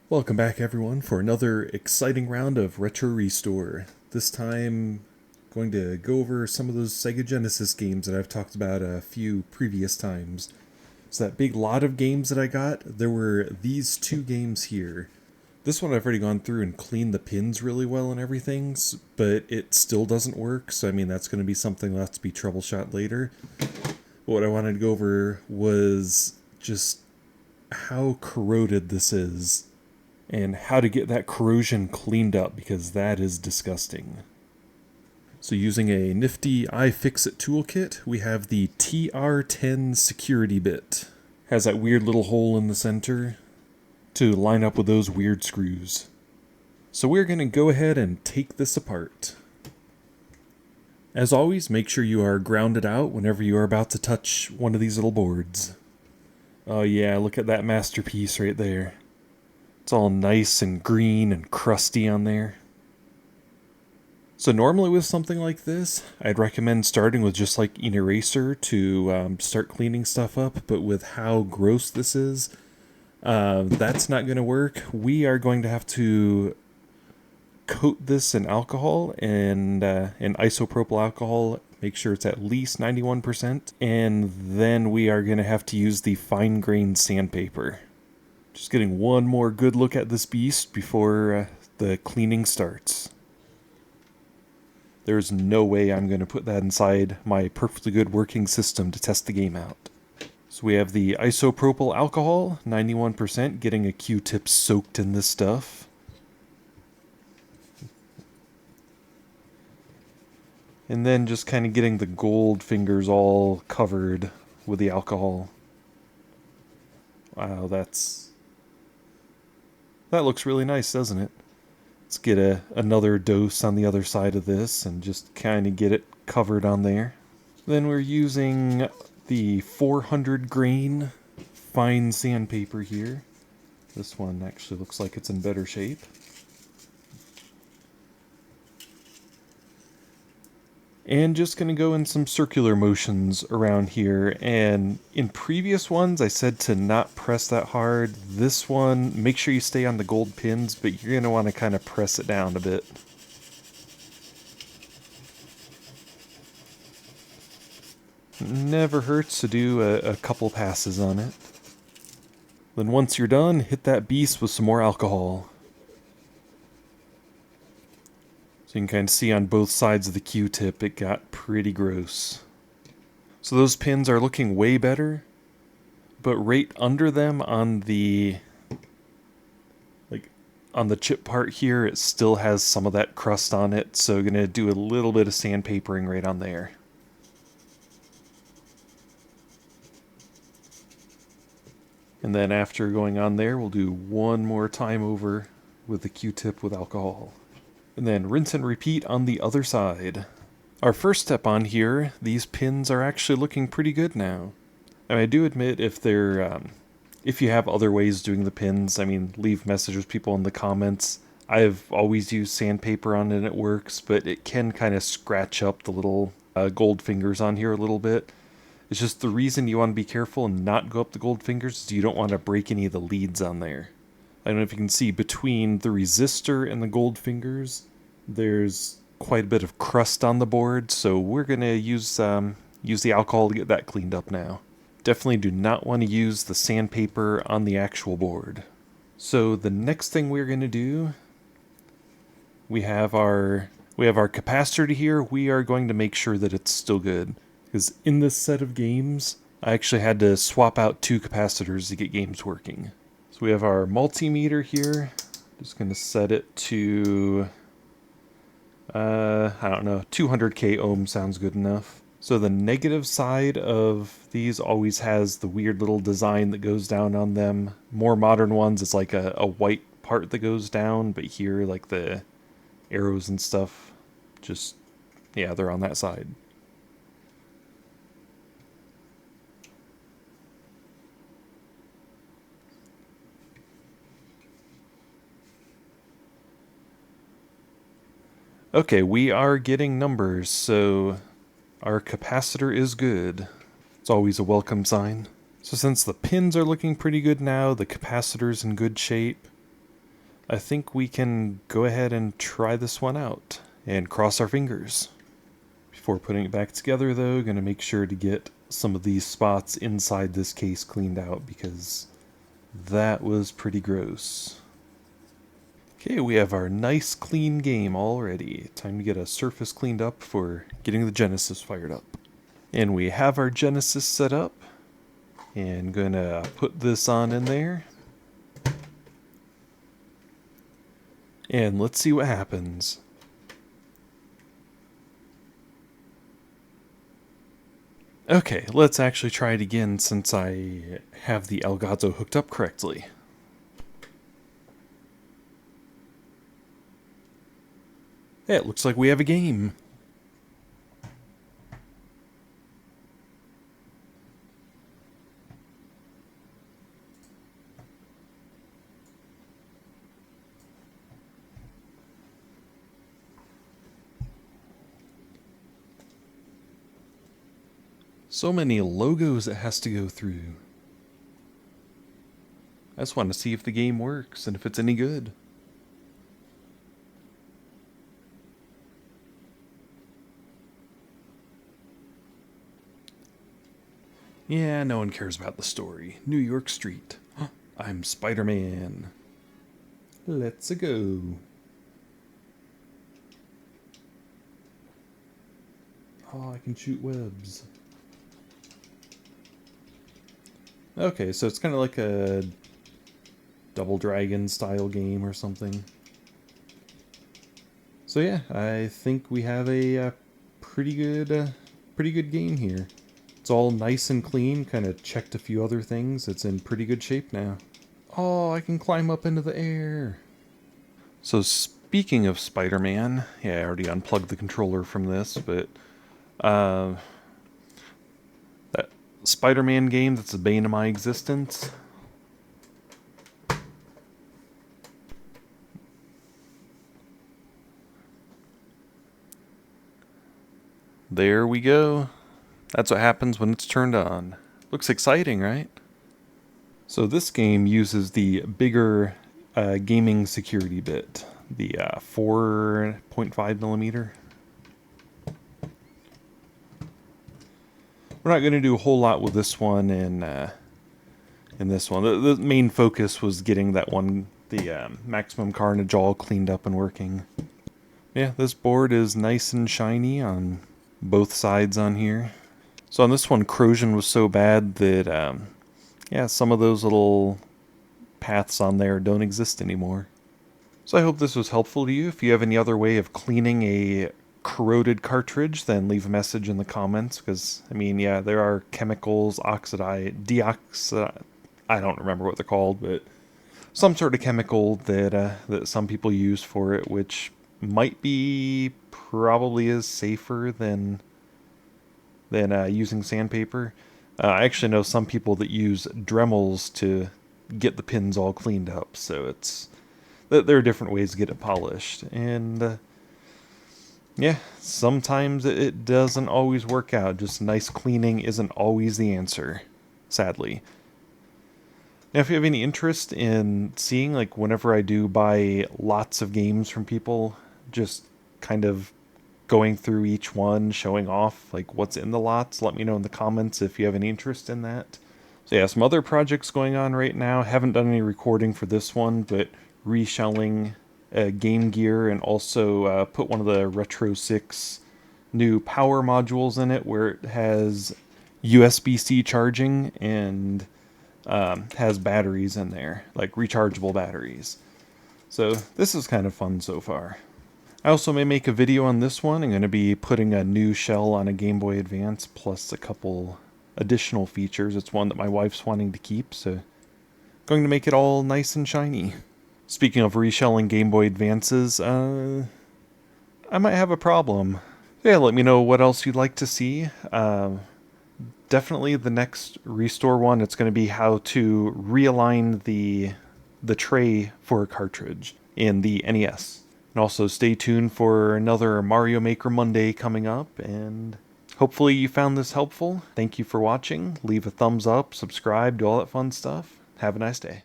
Welcome back everyone for another exciting round of Retro Restore. This time going to go over some of those Sega Genesis games that I've talked about a few previous times. So that big lot of games that I got, there were these two games here. This one I've already gone through and cleaned the pins really well and everything, but it still doesn't work, so I mean that's going to be something that'll have to be troubleshot later. But what I wanted to go over was just how corroded this is and how to get that corrosion cleaned up, because that is disgusting. So using a nifty iFixit toolkit, we have the TR10 security bit. Has that weird little hole in the center to line up with those weird screws. So we're going to go ahead and take this apart. As always, make sure you are grounded out whenever you are about to touch one of these little boards. Oh yeah, look at that masterpiece right there. It's all nice and green and crusty on there. So normally with something like this, I'd recommend starting with just like an eraser to start cleaning stuff up, but with how gross this is, that's not going to work. We are going to have to coat this in alcohol and in isopropyl alcohol. Make sure it's at least 91%, and then we are going to have to use the fine-grained sandpaper. Just getting one more good look at this beast before the cleaning starts. There's no way I'm going to put that inside my perfectly good working system to test the game out. So we have the isopropyl alcohol, 91%, getting a Q-tip soaked in this stuff. And then just kind of getting the gold fingers all covered with the alcohol. Wow, that looks really nice, doesn't it? Let's get another dose on the other side of this and just kind of get it covered on there. Then we're using the 400 grain fine sandpaper here. This one actually looks like it's in better shape. And just going to go in some circular motions around here. And in previous ones, I said to not press that hard. This one, make sure you stay on the gold pins, but you're going to want to kind of press it down a bit. Never hurts to do a couple passes on it. Then once you're done, hit that beast with some more alcohol. So you can kind of see on both sides of the Q-tip, it got pretty gross. So those pins are looking way better, but right under them on the chip part here, it still has some of that crust on it, so I'm going to do a little bit of sandpapering right on there. And then after going on there, we'll do one more time over with the Q-tip with alcohol. And then rinse and repeat on the other side. Our first step on here, these pins are actually looking pretty good now. And I do admit if you have other ways of doing the pins, I mean, leave messages with people in the comments. I've always used sandpaper on it and it works, but it can kind of scratch up the little gold fingers on here a little bit. It's just the reason you want to be careful and not go up the gold fingers is you don't want to break any of the leads on there. I don't know if you can see between the resistor and the gold fingers, there's quite a bit of crust on the board, so we're going to use the alcohol to get that cleaned up now. Definitely do not want to use the sandpaper on the actual board. So the next thing we're going to do, we have our capacitor here. We are going to make sure that it's still good, because in this set of games, I actually had to swap out 2 capacitors to get games working. So we have our multimeter here. Just going to set it to, I don't know, 200k ohm sounds good enough. So the negative side of these always has the weird little design that goes down on them. More modern ones, it's like a white part that goes down, but here, like the arrows and stuff, just, yeah, they're on that side. Okay, we are getting numbers, so our capacitor is good. It's always a welcome sign. So since the pins are looking pretty good now, the capacitor's in good shape, I think we can go ahead and try this one out and cross our fingers. Before putting it back together though, gonna make sure to get some of these spots inside this case cleaned out because that was pretty gross. Okay, we have our nice clean game already. Time to get a surface cleaned up for getting the Genesis fired up. And we have our Genesis set up. And gonna put this on in there. And let's see what happens. Okay, let's actually try it again since I have the Elgato hooked up correctly. Hey, it looks like we have a game. So many logos it has to go through. I just want to see if the game works and if it's any good. Yeah, no one cares about the story. New York Street. I'm Spider-Man. Let's go. Oh, I can shoot webs. Okay, so it's kind of like a Double Dragon style game or something. So yeah, I think we have a pretty good game here. It's all nice and clean, kind of checked a few other things. It's in pretty good shape now. Oh, I can climb up into the air. So speaking of Spider-Man, yeah, I already unplugged the controller from this, but that Spider-Man game that's the bane of my existence. There we go. That's what happens when it's turned on. Looks exciting, right? So this game uses the bigger gaming security bit, the 4.5 millimeter. We're not going to do a whole lot with this one in this one. The main focus was getting that one, the Maximum Carnage, all cleaned up and working. Yeah, this board is nice and shiny on both sides on here. So on this one, corrosion was so bad that, yeah, some of those little paths on there don't exist anymore. So I hope this was helpful to you. If you have any other way of cleaning a corroded cartridge, then leave a message in the comments, because, I mean, yeah, there are chemicals, I don't remember what they're called, but some sort of chemical that some people use for it, which might be probably is safer than using sandpaper. I actually know some people that use Dremels to get the pins all cleaned up, so there are different ways to get it polished, and yeah, sometimes it doesn't always work out. Just nice cleaning isn't always the answer, sadly. Now, if you have any interest in seeing, like, whenever I do buy lots of games from people, just kind of going through each one, showing off like what's in the lots, let me know in the comments if you have any interest in that. So yeah, some other projects going on right now. Haven't done any recording for this one, but reshelling Game Gear, and also put one of the Retro 6 new power modules in it where it has USB-C charging and has batteries in there, like rechargeable batteries. So this is kind of fun so far. I also may make a video on this one. I'm going to be putting a new shell on a Game Boy Advance, plus a couple additional features. It's one that my wife's wanting to keep, so going to make it all nice and shiny. Speaking of reshelling Game Boy Advances, I might have a problem. Yeah, let me know what else you'd like to see. Definitely the next restore one, it's going to be how to realign the tray for a cartridge in the NES. And also stay tuned for another Mario Maker Monday coming up, and hopefully you found this helpful. Thank you for watching. Leave a thumbs up, subscribe, do all that fun stuff. Have a nice day.